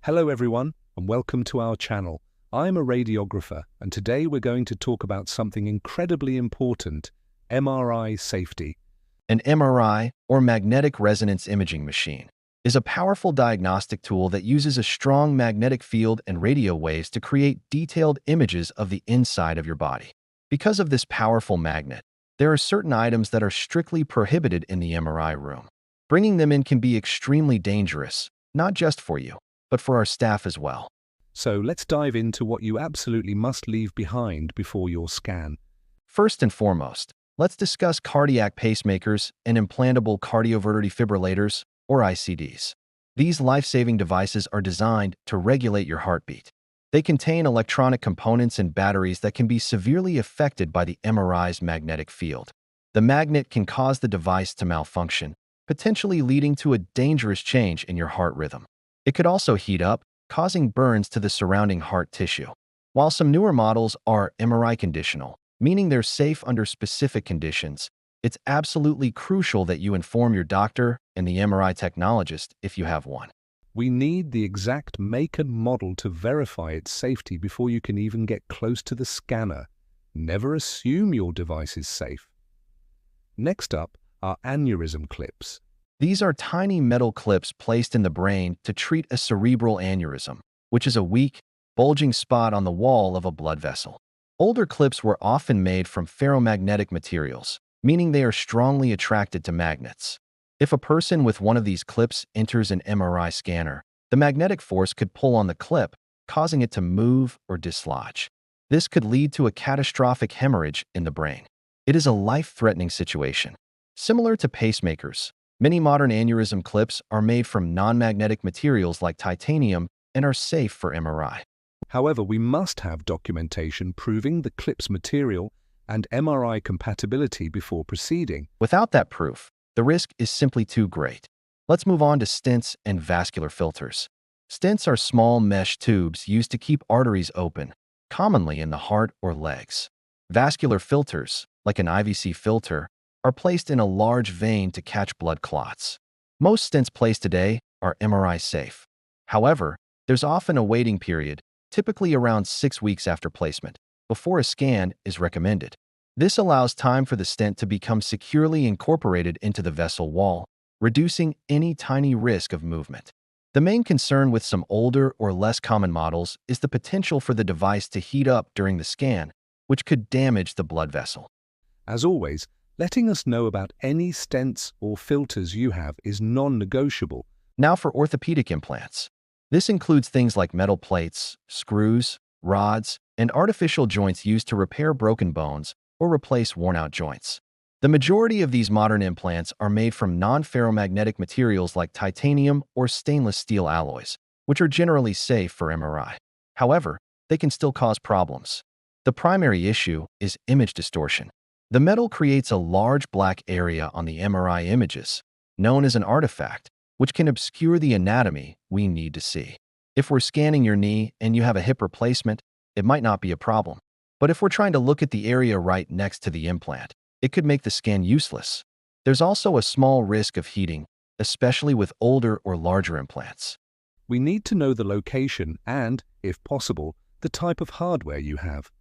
Hello everyone, and welcome to our channel. I'm a radiographer, and today we're going to talk about something incredibly important, MRI safety. An MRI, or magnetic resonance imaging machine, is a powerful diagnostic tool that uses a strong magnetic field and radio waves to create detailed images of the inside of your body. Because of this powerful magnet, there are certain items that are strictly prohibited in the MRI room. Bringing them in can be extremely dangerous, not just for you, but for our staff as well. So let's dive into what you absolutely must leave behind before your scan. First and foremost, let's discuss cardiac pacemakers and implantable cardioverter defibrillators, or ICDs. These life-saving devices are designed to regulate your heartbeat. They contain electronic components and batteries that can be severely affected by the MRI's magnetic field. The magnet can cause the device to malfunction, potentially leading to a dangerous change in your heart rhythm. It could also heat up, causing burns to the surrounding heart tissue. While some newer models are MRI conditional, meaning they're safe under specific conditions, it's absolutely crucial that you inform your doctor and the MRI technologist if you have one. We need the exact make and model to verify its safety before you can even get close to the scanner. Never assume your device is safe. Next up are aneurysm clips. These are tiny metal clips placed in the brain to treat a cerebral aneurysm, which is a weak, bulging spot on the wall of a blood vessel. Older clips were often made from ferromagnetic materials, meaning they are strongly attracted to magnets. If a person with one of these clips enters an MRI scanner, the magnetic force could pull on the clip, causing it to move or dislodge. This could lead to a catastrophic hemorrhage in the brain. It is a life-threatening situation. Similar to pacemakers, many modern aneurysm clips are made from non-magnetic materials like titanium and are safe for MRI. However, we must have documentation proving the clip's material and MRI compatibility before proceeding. Without that proof, the risk is simply too great. Let's move on to stents and vascular filters. Stents are small mesh tubes used to keep arteries open, commonly in the heart or legs. Vascular filters, like an IVC filter, are placed in a large vein to catch blood clots. Most stents placed today are MRI safe. However, there's often a waiting period, typically around 6 weeks after placement, before a scan is recommended. This allows time for the stent to become securely incorporated into the vessel wall, reducing any tiny risk of movement. The main concern with some older or less common models is the potential for the device to heat up during the scan, which could damage the blood vessel. As always, letting us know about any stents or filters you have is non-negotiable. Now for orthopedic implants. This includes things like metal plates, screws, rods, and artificial joints used to repair broken bones or replace worn-out joints. The majority of these modern implants are made from non-ferromagnetic materials like titanium or stainless steel alloys, which are generally safe for MRI. However, they can still cause problems. The primary issue is image distortion. The metal creates a large black area on the MRI images, known as an artifact, which can obscure the anatomy we need to see. If we're scanning your knee and you have a hip replacement, it might not be a problem. But if we're trying to look at the area right next to the implant, it could make the scan useless. There's also a small risk of heating, especially with older or larger implants. We need to know the location and, if possible, the type of hardware you have.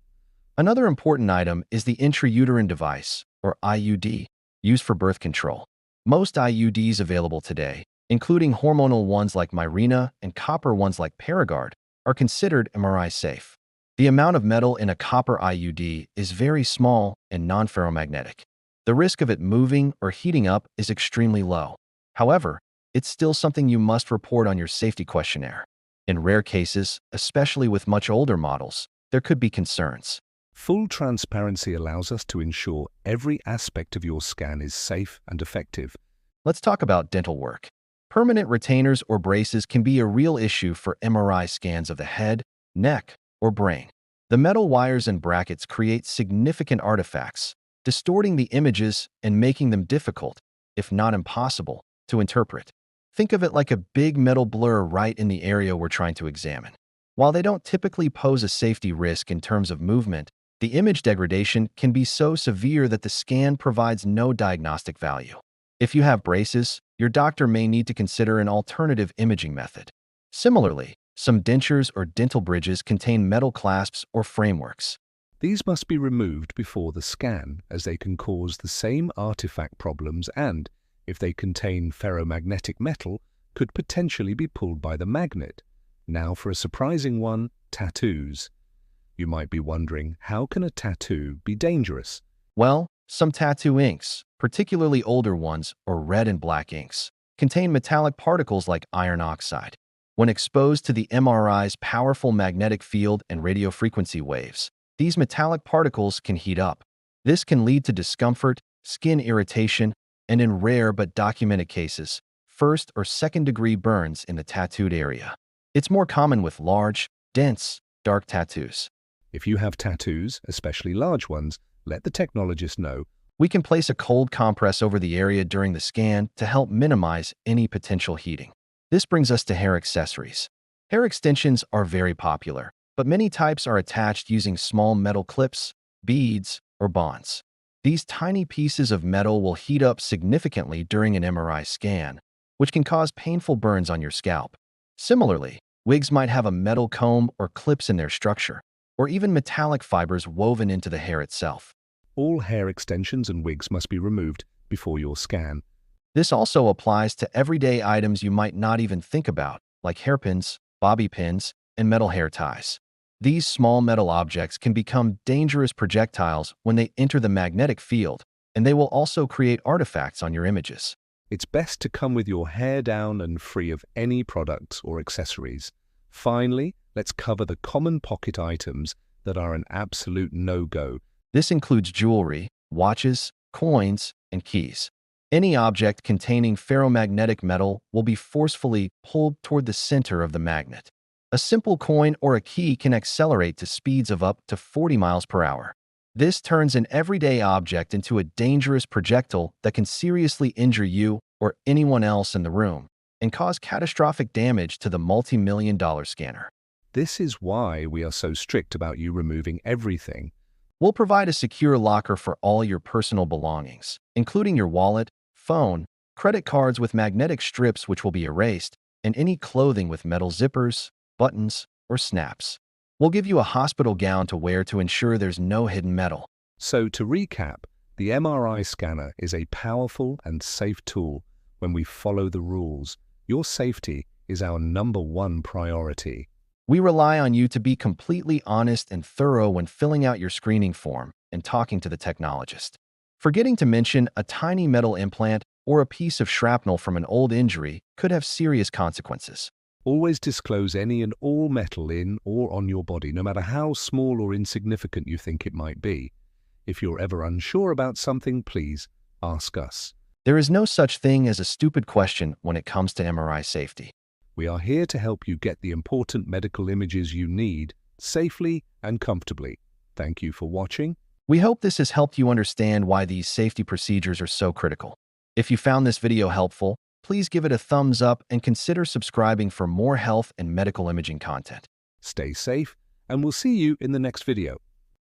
Another important item is the intrauterine device, or IUD, used for birth control. Most IUDs available today, including hormonal ones like Mirena and copper ones like Paragard, are considered MRI safe. The amount of metal in a copper IUD is very small and non-ferromagnetic. The risk of it moving or heating up is extremely low. However, it's still something you must report on your safety questionnaire. In rare cases, especially with much older models, there could be concerns. Full transparency allows us to ensure every aspect of your scan is safe and effective. Let's talk about dental work. Permanent retainers or braces can be a real issue for MRI scans of the head, neck, or brain. The metal wires and brackets create significant artifacts, distorting the images and making them difficult, if not impossible, to interpret. Think of it like a big metal blur right in the area we're trying to examine. While they don't typically pose a safety risk in terms of movement, the image degradation can be so severe that the scan provides no diagnostic value. If you have braces, your doctor may need to consider an alternative imaging method. Similarly, Some dentures or dental bridges contain metal clasps or frameworks. These must be removed before the scan, as they can cause the same artifact problems and, if they contain ferromagnetic metal, could potentially be pulled by the magnet. Now for a surprising one, tattoos. You might be wondering, how can a tattoo be dangerous? Well, some tattoo inks, particularly older ones or red and black inks, contain metallic particles like iron oxide. When exposed to the MRI's powerful magnetic field and radiofrequency waves, these metallic particles can heat up. This can lead to discomfort, skin irritation, and in rare but documented cases, first or second-degree burns in the tattooed area. It's more common with large, dense, dark tattoos. If you have tattoos, especially large ones, let the technologist know. We can place a cold compress over the area during the scan to help minimize any potential heating. This brings us to hair accessories. Hair extensions are very popular, but many types are attached using small metal clips, beads, or bonds. These tiny pieces of metal will heat up significantly during an MRI scan, which can cause painful burns on your scalp. Similarly, wigs might have a metal comb or clips in their structure, or even metallic fibers woven into the hair itself. All hair extensions and wigs must be removed before your scan. This also applies to everyday items you might not even think about, like hairpins, bobby pins, and metal hair ties. These small metal objects can become dangerous projectiles when they enter the magnetic field, and they will also create artifacts on your images. It's best to come with your hair down and free of any products or accessories. Finally, let's cover the common pocket items that are an absolute no-go. This includes jewelry, watches, coins, and keys. Any object containing ferromagnetic metal will be forcefully pulled toward the center of the magnet. A simple coin or a key can accelerate to speeds of up to 40 miles per hour. This turns an everyday object into a dangerous projectile that can seriously injure you or anyone else in the room and cause catastrophic damage to the multi-million-dollar scanner. This is why we are so strict about you removing everything. We'll provide a secure locker for all your personal belongings, including your wallet, phone, credit cards with magnetic strips which will be erased, and any clothing with metal zippers, buttons, or snaps. We'll give you a hospital gown to wear to ensure there's no hidden metal. So to recap, the MRI scanner is a powerful and safe tool when we follow the rules. Your safety is our #1 priority. We rely on you to be completely honest and thorough when filling out your screening form and talking to the technologist. Forgetting to mention a tiny metal implant or a piece of shrapnel from an old injury could have serious consequences. Always disclose any and all metal in or on your body, no matter how small or insignificant you think it might be. If you're ever unsure about something, please ask us. There is no such thing as a stupid question when it comes to MRI safety. We are here to help you get the important medical images you need safely and comfortably. Thank you for watching. We hope this has helped you understand why these safety procedures are so critical. If you found this video helpful, please give it a thumbs up and consider subscribing for more health and medical imaging content. Stay safe, and we'll see you in the next video.